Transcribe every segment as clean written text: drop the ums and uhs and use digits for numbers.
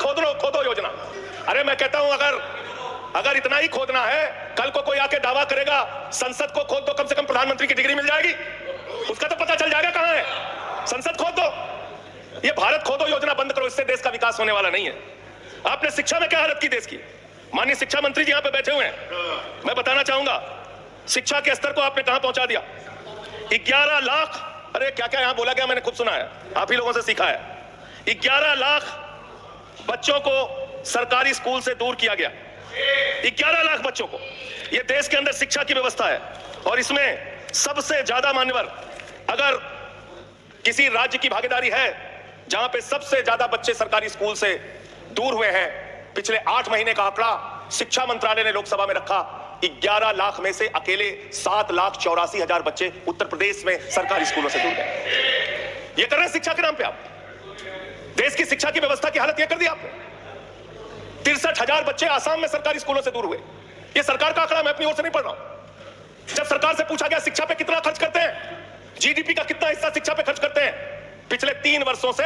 खोदो योजना। अरे मैं कहता हूं अगर इतना ही खोदना है, कल को कोई आके दावा करेगा संसद को खोद दो, कम से कम प्रधानमंत्री की डिग्री मिल जाएगी, उसका तो पता चल जाएगा कहां है। संसद खोद दो, ये भारत खोदो योजना बंद करो, इससे देश का विकास होने वाला नहीं है। आपने शिक्षा में क्या हालत की देश की? माननीय शिक्षा मंत्री जी यहां पे बैठे हुए हैं, मैं बताना चाहूंगा शिक्षा के स्तर को आपने कहां पहुंचा दिया। 11 लाख, अरे क्या क्या यहां बोला गया, मैंने खुद सुना है, आप ही लोगों से सीखा है। 11 लाख बच्चों को सरकारी स्कूल से दूर किया गया, 11 लाख बच्चों को। यह देश के अंदर शिक्षा की व्यवस्था है, और इसमें सबसे ज्यादा मान्यवर, अगर किसी राज्य की भागीदारी है जहां पे सबसे ज्यादा बच्चे सरकारी स्कूल से दूर हुए हैं, पिछले 8 महीने का आंकड़ा शिक्षा मंत्रालय ने लोकसभा में रखा, 11 लाख में से अकेले 7,84,000 बच्चे उत्तर प्रदेश में सरकारी स्कूलों से दूर गए। ये कर रहे हैं शिक्षा के नाम पे आप। देश की शिक्षा की व्यवस्था की हालत यह कर दी आपने। 63,000 बच्चे आसाम में सरकारी स्कूलों से दूर हुए। यह सरकार का आंकड़ा, मैं अपनी ओर से नहीं पढ़ रहा हूं। जब सरकार से पूछा गया शिक्षा पे कितना खर्च करते हैं, जीडीपी का कितना हिस्सा शिक्षा पे खर्च करते हैं, पिछले 3 वर्षों से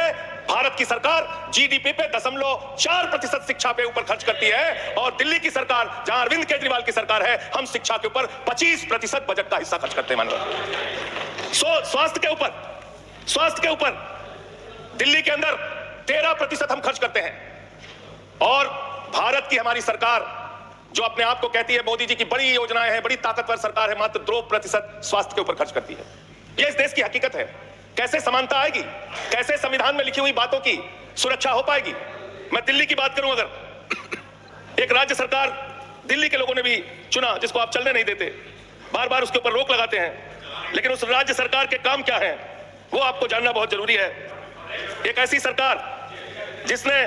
भारत की सरकार जीडीपी पे 0.4% शिक्षा पे ऊपर खर्च करती है, और दिल्ली की सरकार, जहां अरविंद केजरीवाल की सरकार है, हम शिक्षा के ऊपर 25% बजट का हिस्सा खर्च करते हैं। स्वास्थ्य के ऊपर दिल्ली के अंदर 13% हम खर्च करते हैं, और भारत की हमारी सरकार जो अपने आप को कहती है मोदी जी की बड़ी योजनाएं हैं, बड़ी ताकतवर सरकार है, मात्र 2% स्वास्थ्य के ऊपर खर्च करती है। यह इस देश की हकीकत है। कैसे समानता आएगी, कैसे संविधान में लिखी हुई बातों की सुरक्षा हो पाएगी? मैं दिल्ली की बात करूं, अगर एक राज्य सरकार, दिल्ली के लोगों ने भी चुना, जिसको आप चलने नहीं देते, बार बार उसके ऊपर रोक लगाते हैं, लेकिन उस राज्य सरकार के काम क्या है वो आपको जानना बहुत जरूरी है। एक ऐसी सरकार जिसने,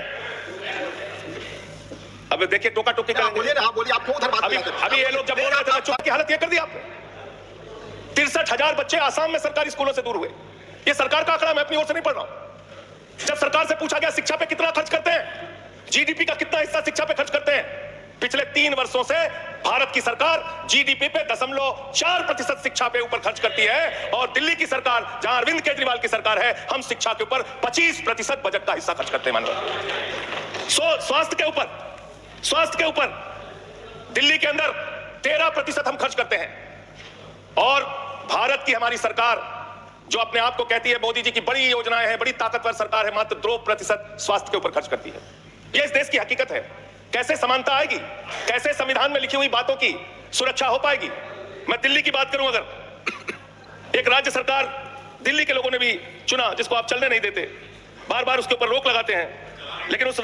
अब देखिए टोका टोकी बोलिए आपको उधर बात अभी ये लोग जब बोल रहे थे, बच्चों की हालत ये कर दी आपने। 63,000 बच्चे आसाम में सरकारी स्कूलों से दूर हुए। ये सरकार का आंकड़ा, मैं अपनी ओर से नहीं पढ़ रहा हूं। जब सरकार से पूछा गया शिक्षा पे कितना खर्च करते हैं, जीडीपी का कितना हिस्सा शिक्षा पे खर्च करते हैं, पिछले 3 वर्षों से भारत की सरकार जीडीपी पे 0.4% शिक्षा पे ऊपर खर्च करती है, और दिल्ली की सरकार, जहां अरविंद केजरीवाल की सरकार है, हम शिक्षा के ऊपर 25% बजट का हिस्सा खर्च करते हैं। स्वास्थ्य के ऊपर दिल्ली के अंदर 13% हम खर्च करते हैं, और भारत की हमारी सरकार जो अपने आप को कहती है मोदी जी की बड़ी योजनाएं हैं, बड़ी ताकतवर सरकार है, मात्र 2% स्वास्थ्य के ऊपर खर्च करती है। यह इस देश की हकीकत है। कैसे समानता आएगी, कैसे संविधान में लिखी हुई बातों की सुरक्षा हो पाएगी? मैं दिल्ली की बात करूं, अगर एक राज्य सरकार, दिल्ली के लोगों ने भी चुना, जिसको आप चलने नहीं देते, बार बार उसके ऊपर रोक लगाते हैं, लेकिन उस